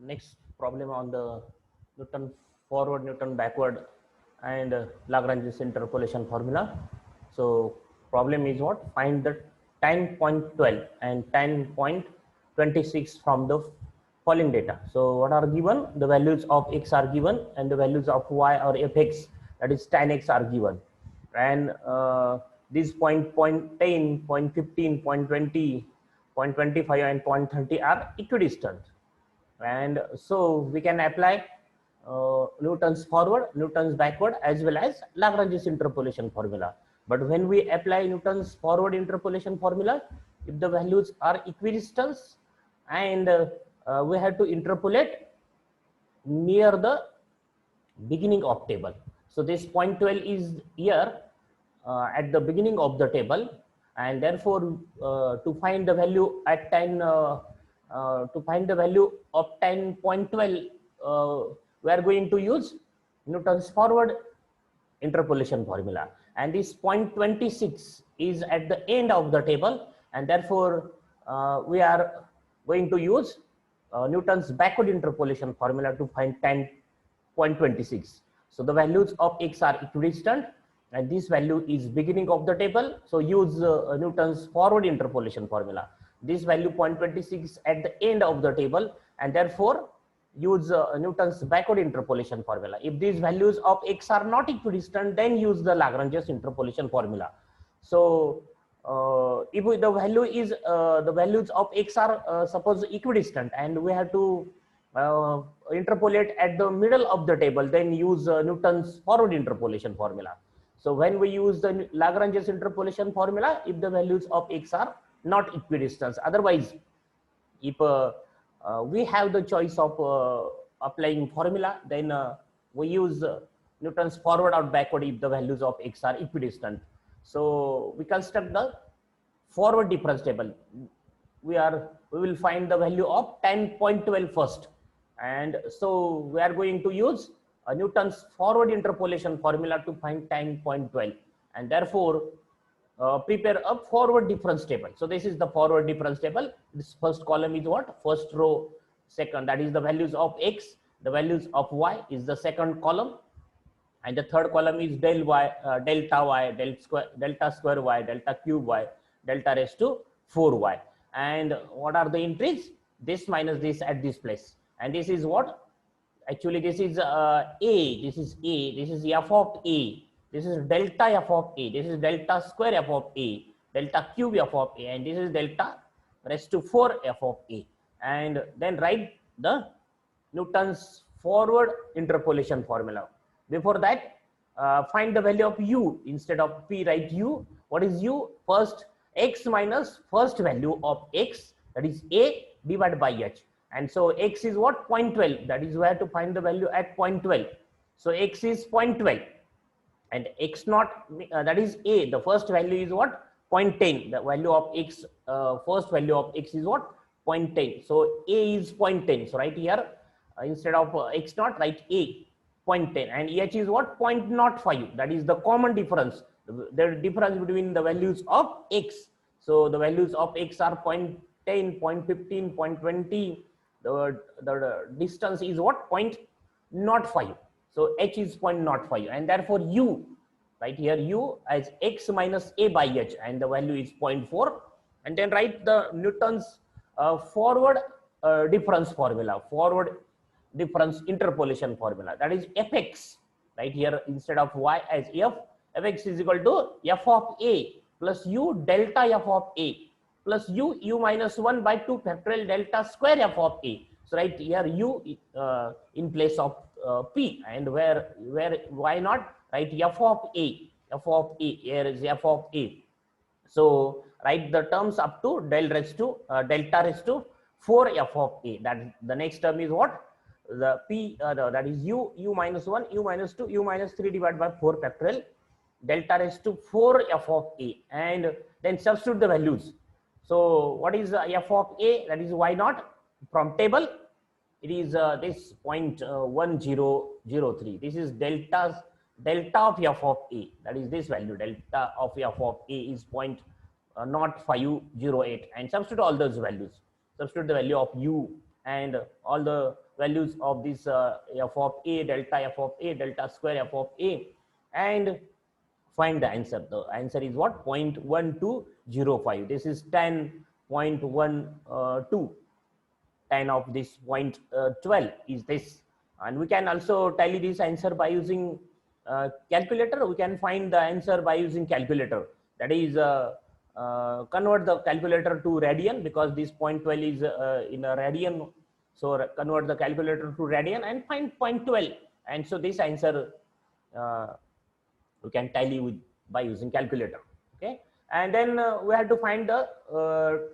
next problem on the Newton forward, Newton backward, and Lagrange's interpolation formula. So problem is what? Find the 10.12 and 10.26 from the following data. So what are given? The values of x are given, and the values of y or fx, that is tan x, are given, and these point 10, point 15, point 20, point 25, and point 30 are equidistant. And so we can apply Newton's forward, Newton's backward, as well as Lagrange's interpolation formula. But when we apply Newton's forward interpolation formula, if the values are equidistant, and we have to interpolate near the beginning of table. So this point 12 is here at the beginning of the table, and therefore to find the value at 10 to find the value of 10.12, we are going to use Newton's forward interpolation formula, and this 0.26 is at the end of the table, and therefore we are going to use Newton's backward interpolation formula to find 10.26. So the values of x are equidistant, and this value is beginning of the table, so use Newton's forward interpolation formula. This value 0.26 at the end of the table, and therefore use Newton's backward interpolation formula. If these values of x are not equidistant, then use the Lagrange's interpolation formula. So if the value is the values of x are suppose equidistant, and we have to interpolate at the middle of the table, then use Newton's forward interpolation formula. So when we use the Lagrange's interpolation formula, if the values of x are not equidistant, otherwise if we have the choice of applying formula, then we use Newton's forward or backward if the values of x are equidistant. So we construct the forward difference table. We will find the value of 10.12 first, and so we are going to use Newton's forward interpolation formula to find 10.12, and therefore prepare a forward difference table. So this is the forward difference table. This first column is what? First row, second, that is the values of x. The values of y is the second column, and the third column is del y, delta y, delta square y, delta cube y, delta raised to 4y. And what are the entries? This minus this at this place, and this is what? Actually, this is a, this is a, this is f of a, this is delta f of a, this is delta square f of a, delta cube f of a, and this is delta raised to 4 f of a. And then write the Newton's forward interpolation formula. Before that, find the value of u. Instead of p, write u. What is u? First x minus first value of x, that is a, divided by h. And so x is what? 0.12. That is where to find the value at 0.12. So x is 0.12, and x naught, that is a, the first value is what? 0.10. The value of x, first value of x is what? 0.10. So a is 0.10. So right here, instead of x naught, write a, 0.10, and h is what? 0.05. That is the common difference, the difference between the values of x. So the values of x are 0.10, 0.15, 0.20. The distance is what? 0.05. So h is 0.05, and therefore u, right here, u as x minus a by h, and the value is 0.4. And then write the Newton's forward difference formula, forward difference interpolation formula, that is fx. Right here, instead of y as f, fx is equal to f of a plus u delta f of a plus u minus 1 by 2 factorial delta square f of a. So right here, u in place of p, and where why not write f of a, here is f of a. So write the terms up to delta raised to 4 f of a. That the next term is what? The p, that is u minus 1, u minus 2, u minus 3 divided by 4 factorial delta raised to 4 f of a, and then substitute the values. So what is f of a? That is y naught. From table, it is this 0.1003. This is delta of f of a, that is this value, delta of f of a is 0.0508, and substitute all those values. Substitute the value of u and all the values of this f of a, delta square f of a, and find the answer. The answer is what? 0.1205. This is 10.12. 10 of this 0.12 is this, and we can also tally this answer by using calculator. We can find the answer by using calculator. That is, convert the calculator to radian, because this 0.12 is in a radian. So convert the calculator to radian and find 0.12, and so this answer uh, we can tally with by using calculator. Okay, and then we have to find the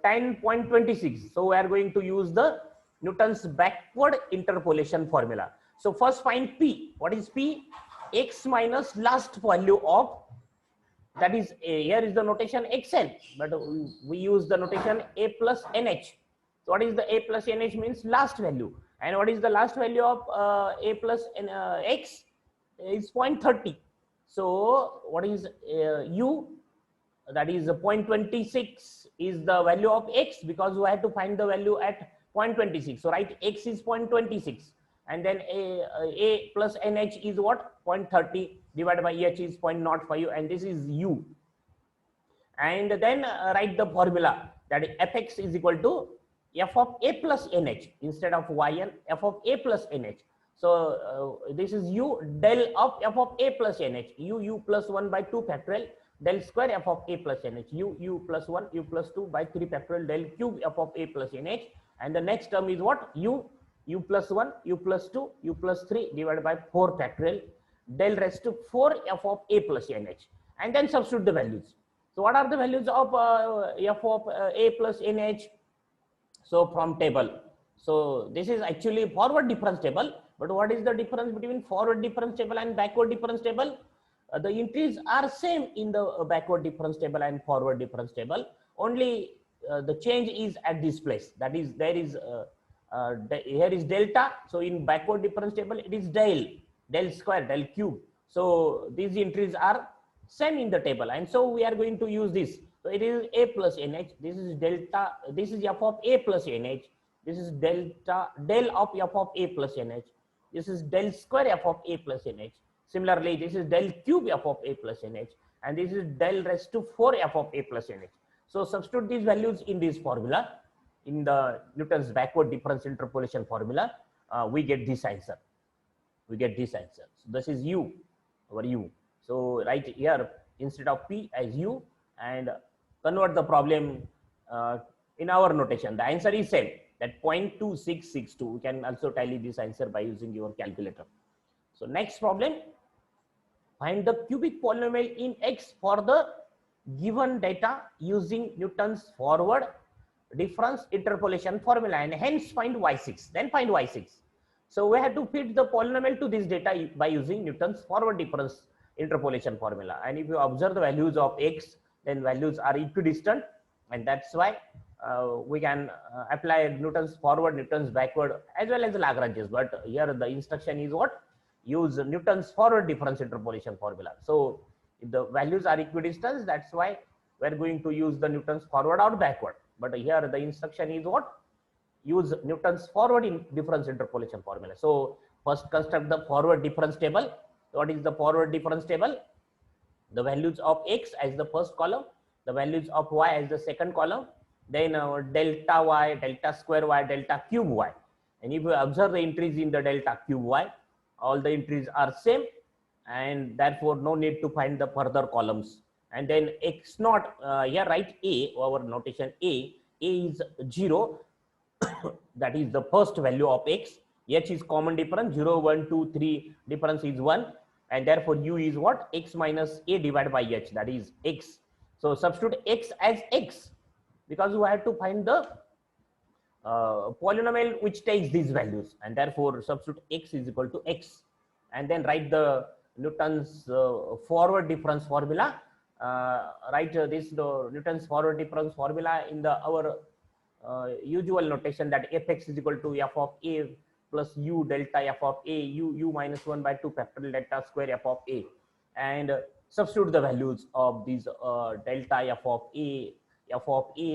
10.26. So we are going to use the Newton's backward interpolation formula. So first find p. What is p? X minus last value of, that is here is the notation xn, but we use the notation a plus nh. So what is the a plus nh? Means last value. And what is the last value of a plus x? Is 0.30. So what is u? That is 0.26 is the value of x, because we have to find the value at 0.26. So right, x is 0.26, and then a plus nh is what? 0.30 divided by h is 0.05, and this is u. And then write the formula, that fx is equal to f of a plus nh instead of yn, f of a plus nh. So this is u del of f of a plus nh, u plus 1 by 2 factorial del square f of a plus nh, u plus 1 u plus 2 by 3 factorial del cube f of a plus nh. And the next term is what? u plus 1 u plus 2 u plus 3 divided by 4 factorial del rest to 4 f of a plus nh, and then substitute the values. So what are the values of f of a plus nh? So from table. So this is actually forward difference table, but what is the difference between forward difference table and backward difference table? The entries are same in the backward difference table and forward difference table. Only the change is at this place. That is, there is here is delta. So in backward difference table, it is del square, del cube. So these entries are same in the table, and so we are going to use this. So it is a plus nh. This is delta. This is f of a plus nh. This is delta del of f of a plus nh. This is del square f of a plus nh. Similarly, this is del cube f of a plus nh, and this is del rest to 4 f of a plus nh. So substitute these values in this formula, in the Newton's backward difference interpolation formula. We get this answer. We get this answer. So this is u, our u. So write here instead of p as u, and convert the problem in our notation. The answer is same, that 0.2662. We can also tally this answer by using your calculator. So next problem, find the cubic polynomial in x for the given data using Newton's forward difference interpolation formula, and hence find y6. Then find y6. So we have to fit the polynomial to this data by using Newton's forward difference interpolation formula. And if you observe the values of x, then values are equidistant, and that's why we can apply Newton's forward, Newton's backward, as well as Lagrange's. But here the instruction is what? Use Newton's forward difference interpolation formula. So if the values are equidistant, that's why we're going to use the Newton's forward or backward. But here the instruction is what? Use Newton's forward difference interpolation formula. So first construct the forward difference table. What is the forward difference table? The values of x as the first column, the values of y as the second column, then delta y, delta square y, delta cube y. And if you observe the entries in the delta cube y, all the entries are same, and therefore no need to find the further columns. And then x naught, here write a, our notation a is 0. That is the first value of x. H is common difference, 0, 1, 2, 3 difference is 1, and therefore u is what? X minus a divided by h, that is x. So substitute x as x, because we have to find the polynomial which takes these values, and therefore substitute x is equal to x, and then write the Newton's forward difference formula. Write this Newton's forward difference formula in the our usual notation, that fx is equal to f of a plus u delta f of a, u minus 1 by 2 factorial delta square f of a, and substitute the values of these delta f of a,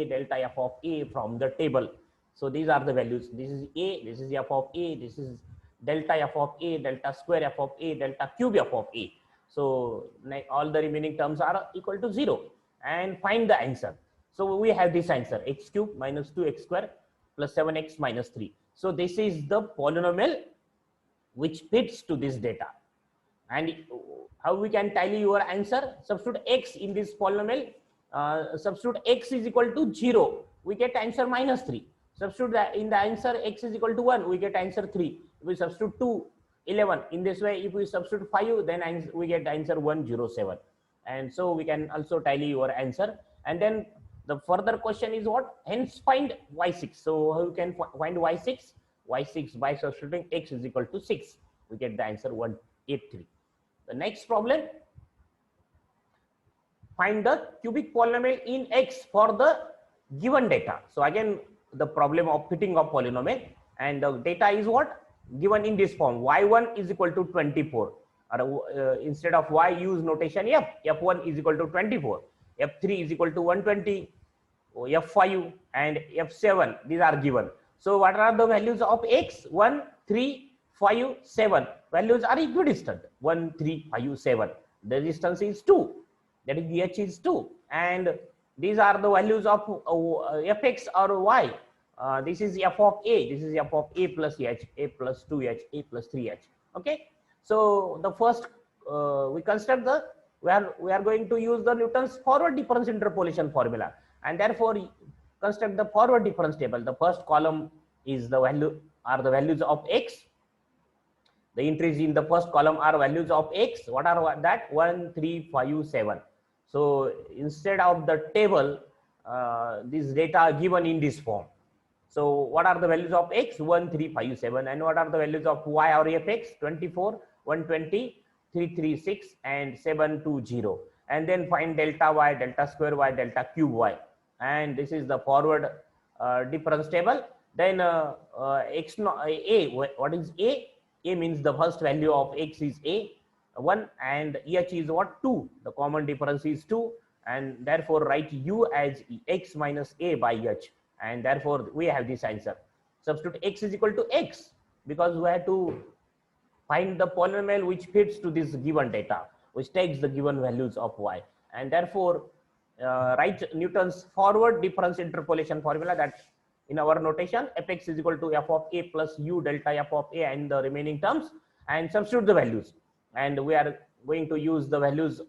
delta f of a from the table. So these are the values. This is a, this is f of a, this is delta f of a, delta square f of a, delta cube f of a. So all the remaining terms are equal to 0, and find the answer. So we have this answer, x cube minus 2x square plus 7x minus 3. So this is the polynomial which fits to this data. And how we can tally your answer? Substitute x in this polynomial. Substitute x is equal to 0, we get answer minus 3. Substitute in the answer x is equal to 1, we get answer 3. If we substitute 2, 11. In this way, if we substitute 5, then we get answer 107. And so we can also tally your answer. And then the further question is what? Hence find y6. So how you can find y6? Y6 by substituting x is equal to 6. We get the answer 183. The next problem, find the cubic polynomial in x for the given data. So again, the problem of fitting of polynomial, and the data is what? Given in this form, y1 is equal to 24. Or instead of y, use notation f. f1 is equal to 24, f3 is equal to 120, f5 and f7, these are given. So what are the values of x? 1, 3, 5, 7. Values are equidistant. 1, 3, 5, 7. The distance is 2. That is, h is 2. And these are the values of fx or y. This is f of a. This is f of a plus h, a plus 2h, a plus 3h. Okay. So the first we construct the, we are going to use the Newton's forward difference interpolation formula, and therefore construct the forward difference table. The first column is the values of x. The entries in the first column are values of x. What are that? 1, 3, 5, 7. So instead of the table, these data are given in this form. So what are the values of x? 1, 3, 5, 7. And what are the values of y or fx? 24, 120, 336 and 720. And then find delta y, delta square y, delta cube y. And this is the forward difference table. Then x no, a, what is a? A means the first value of x is a, 1, and h is what? 2. The common difference is 2, and therefore write u as x minus a by h, and therefore we have this answer. Substitute x is equal to x, because we have to find the polynomial which fits to this given data, which takes the given values of y, and therefore write Newton's forward difference interpolation formula, that in our notation fx is equal to f of a plus u delta f of a and the remaining terms, and substitute the values. And we are going to use the values,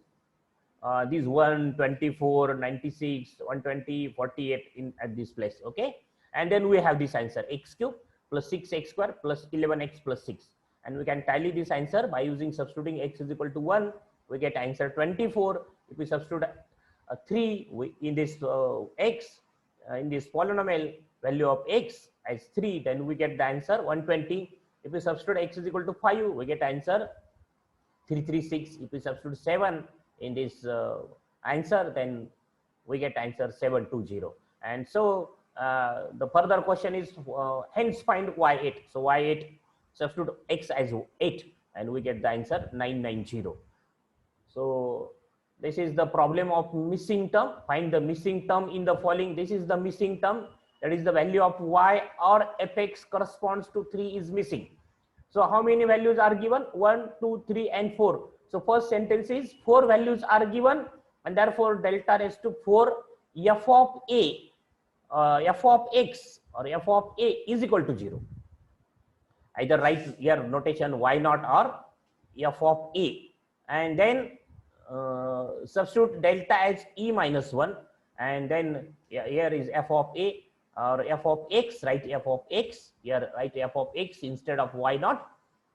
these 1, 24, 96, 120, 48 in at this place. Okay. And then we have this answer, x cube plus 6x square plus 11x plus 6. And we can tally this answer by using substituting x is equal to 1. We get answer 24. If we substitute 3 in this x, in this polynomial value of x as 3, then we get the answer 120. If we substitute x is equal to 5, we get answer 336. If we substitute 7 in this answer, then we get answer 720. And so the further question is hence find y8. So y8, substitute x as 8, and we get the answer 990. So this is the problem of missing term. Find the missing term in the following. This is the missing term, that is the value of y or fx corresponds to 3 is missing. So how many values are given? 1, 2, 3 and 4. So first sentence is 4 values are given, and therefore delta raised to 4 f of a, f of x or f of a is equal to 0. Either write here notation y0 or f of a, and then substitute delta as e minus 1, and then here is f of a or f of x, write f of x, here write f of x instead of y0,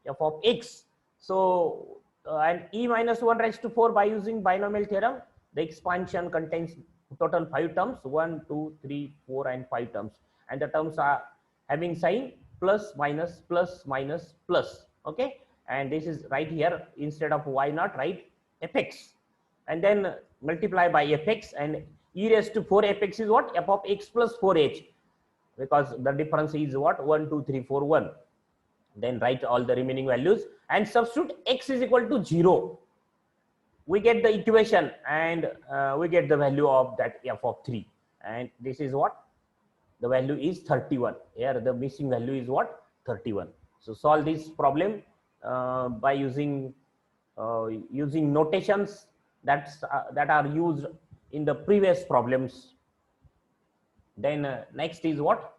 f of x. So and e minus 1 raised to 4 by using binomial theorem. The expansion contains total 5 terms, 1, 2, 3, 4 and 5 terms, and the terms are having sign plus minus plus minus plus. Okay, and this is right here, instead of y0 write fx, and then multiply by fx, and e raised to 4 fx is what? F of x plus 4h, because the difference is what? 1, 2, 3, 4, 1. Then write all the remaining values and substitute x is equal to 0. We get the equation, and we get the value of that f of 3, and this is what? the value is 31. Here the missing value is what? 31. So solve this problem by using notations that are used in the previous problems. Then next is what?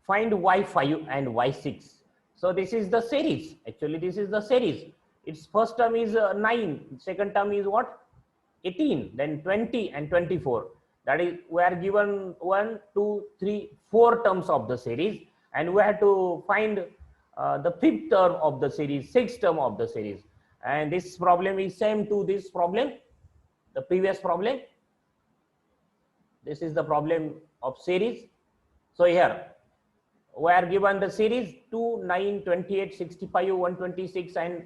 Find y5 and y6. So this is the series. Actually, this is the series. Its first term is 9. Second term is what? 18. Then 20 and 24. That is, we are given 1, 2, 3, 4 terms of the series, and we have to find the fifth term of the series, sixth term of the series. And this problem is same to this problem, the previous problem. This is the problem of series. So here we are given the series 2, 9, 28, 65, 126 and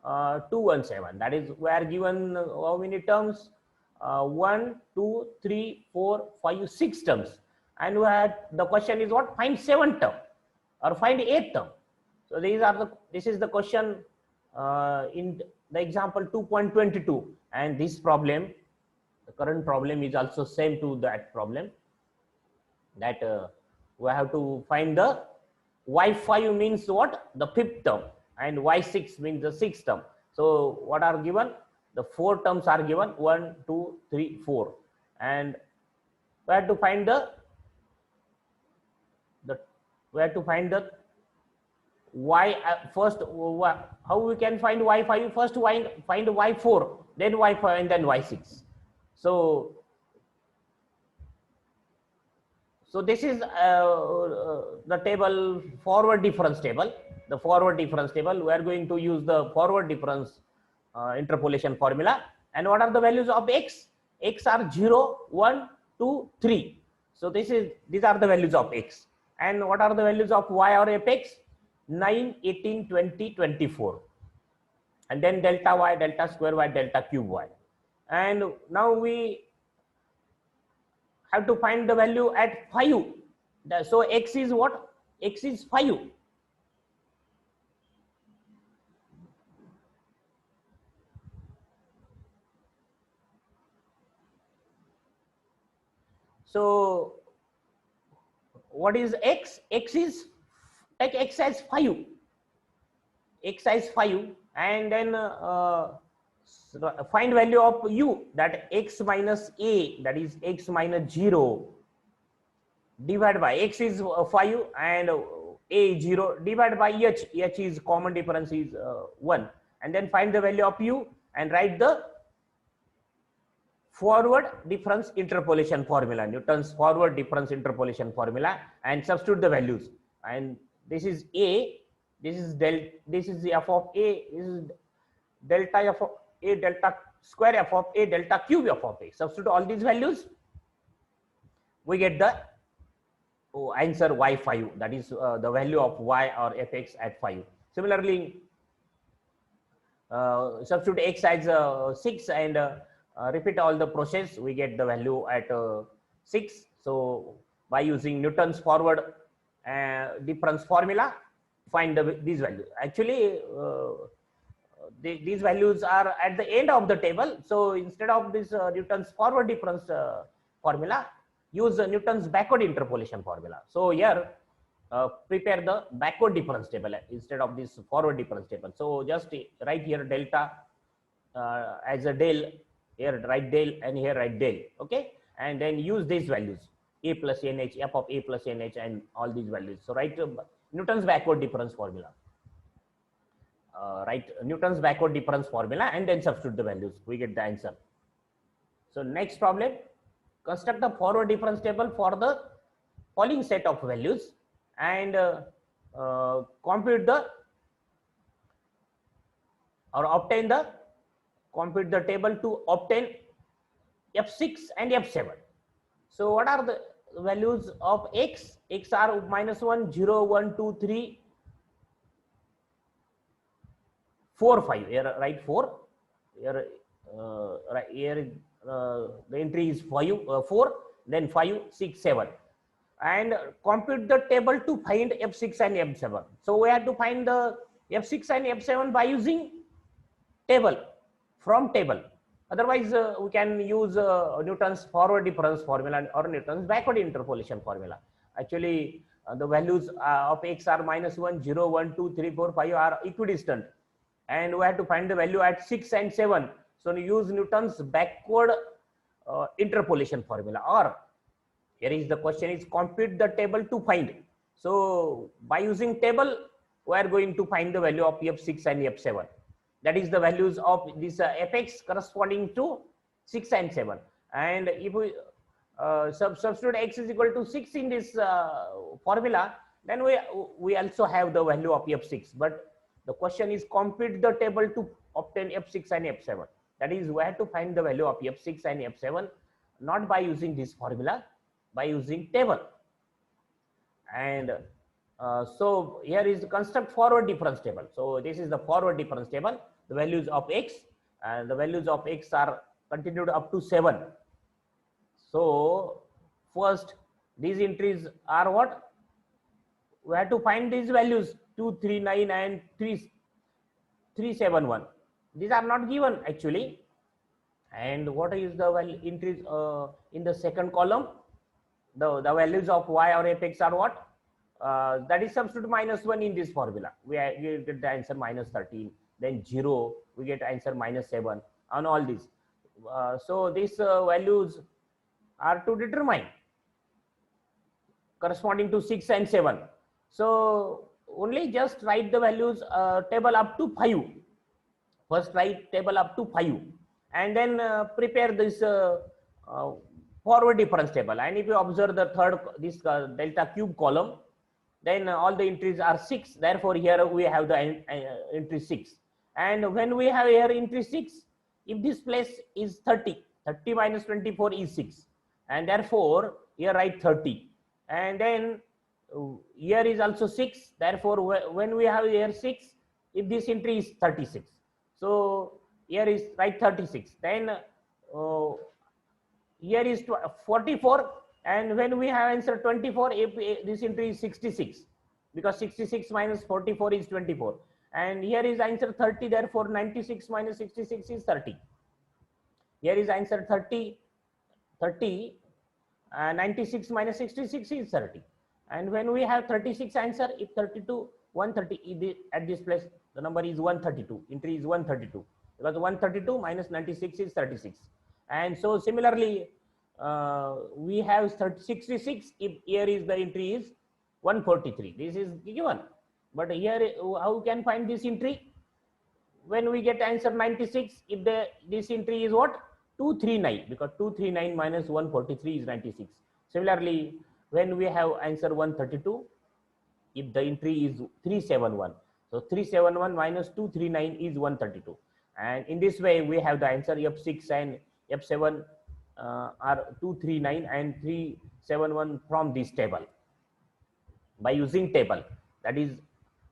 217. That is, we are given how many terms? 1, 2, 3, 4, 5, 6 terms. And we had, the question is what? Find 7th term or find 8th term. So this is the question in the example 2.22, and this problem, the current problem, is also same to that problem, that we have to find the y5 means what? The fifth term, and y6 means the sixth term. So what are given? The 4 terms are given, 1, 2, 3, 4, and we have to find the y first. How we can find y5? First find y4, then y5, and then y6. So this is the table, forward difference table. The forward difference table, we are going to use the forward difference interpolation formula. And what are the values of x? X are 0, 1, 2, 3. So these are the values of x. And what are the values of y or fx? 9, 18, 20, 24. And then delta y, delta square y, delta cube y. And now we have to find the value at 5. So x is what? X is 5. So what is x? X is, take x as 5. X as 5, and then find value of u, that x minus a, that is x minus 0, divided by x is 5 and a is 0, divided by h. H is common difference is 1, and then find the value of u and write the forward difference interpolation formula, Newton's forward difference interpolation formula, and substitute the values. And this is a, this is this is the f of a, this is delta f of a, delta square f of a, delta cube f of a. Substitute all these values, we get the answer y5, that is the value of y or fx at 5. Similarly, substitute x as 6 and repeat all the process, we get the value at 6. So by using Newton's forward difference formula, find these values. Actually these values are at the end of the table. So instead of this Newton's forward difference formula, use Newton's backward interpolation formula. So here prepare the backward difference table instead of this forward difference table. So just write here delta as a del, here write del, and here write del. Okay, and then use these values, a plus nh, f of a plus nh, and all these values. So write Newton's backward difference formula. Write Newton's backward difference formula and then substitute the values. We get the answer. So next problem, construct the forward difference table for the following set of values and compute the table to obtain f6 and f7. So what are the values of x? X are -1, 0, 1, 2, 3, 4, 5. Here write 4. Here, here the entry is 4, then 5, 6, 7. And compute the table to find f6 and f7. So we have to find the f6 and f7 by using table, from table. Otherwise we can use Newton's forward difference formula or Newton's backward interpolation formula. Actually, the values of x are -1, 0, 1, 2, 3, 4, 5 are equidistant, and we have to find the value at 6 and 7. So we use Newton's backward interpolation formula, or here is the question is compute the table to find. So by using table, we are going to find the value of f6 and f7. That is the values of this fx corresponding to 6 and 7. And if we substitute x is equal to 6 in this formula, then we also have the value of f6. But the question is compute the table to obtain f6 and f7. That is, we have to find the value of f6 and f7 not by using this formula, by using table. And so here is construct forward difference table. So this is the forward difference table. The values of x, and the values of x are continued up to 7. So first, these entries are what? We have to find these values 2, 3, 9 and 3, 3, 7, 1. These are not given actually. And what is the value entries in the second column? The values of y or fx are what? That is substitute -1 in this formula. We get the answer -13. Then 0, we get answer -7 on all these. So these values are to determine corresponding to 6 and 7. So only just write the values table up to 5. First write table up to 5, and then prepare this forward difference table. And if you observe the third, this delta cube column, then all the entries are 6. Therefore here we have the entry 6. And when we have here entry 6, if this place is 30, 30 minus 24 is 6, and therefore here write 30. And then here is also 6. Therefore when we have here 6, if this entry is 36, so here is write 36. Then here is 44, and when we have answer 24, if this entry is 66, because 66 minus 44 is 24, and here is answer 30. Therefore 96 minus 66 is 30. Here is answer 30, 96 minus 66 is 30. And when we have 36 answer, if 32, 130, at this place the number is 132, entry is 132, because 132 minus 96 is 36. And so similarly, we have 66 if here is the entry is 143. This is given, but here how we can find this entry? When we get answer 96, if this entry is what? 239, because 239 minus 143 is 96. Similarly, when we have answer 132, if the entry is 371, so 371 minus 239 is 132. And in this way we have the answer f6 and f7 are 239 and 371 from this table by using table. That is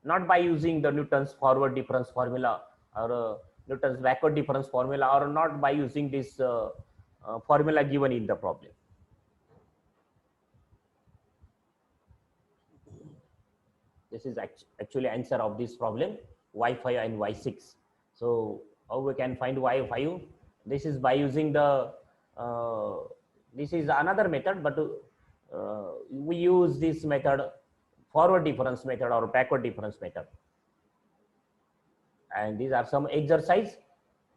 not by using the Newton's forward difference formula or Newton's backward difference formula, or not by using this formula given in the problem. This is actually answer of this problem, y5 and y6. So how we can find y5? This is by using the this is another method, but we use this method, forward difference method or backward difference method. And these are some exercise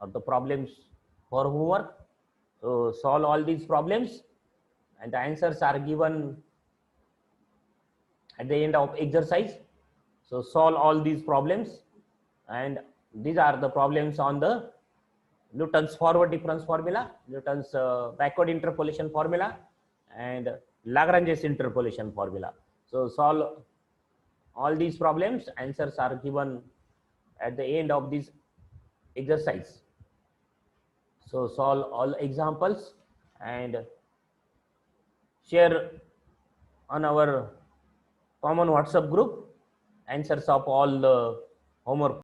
or the problems for homework. So solve all these problems, and the answers are given at the end of exercise. So solve all these problems, and these are the problems on the Newton's forward difference formula, Newton's backward interpolation formula, and Lagrange's interpolation formula. So solve all these problems. Answers are given at the end of this exercise. So solve all examples and share on our common WhatsApp group answers of all the homework.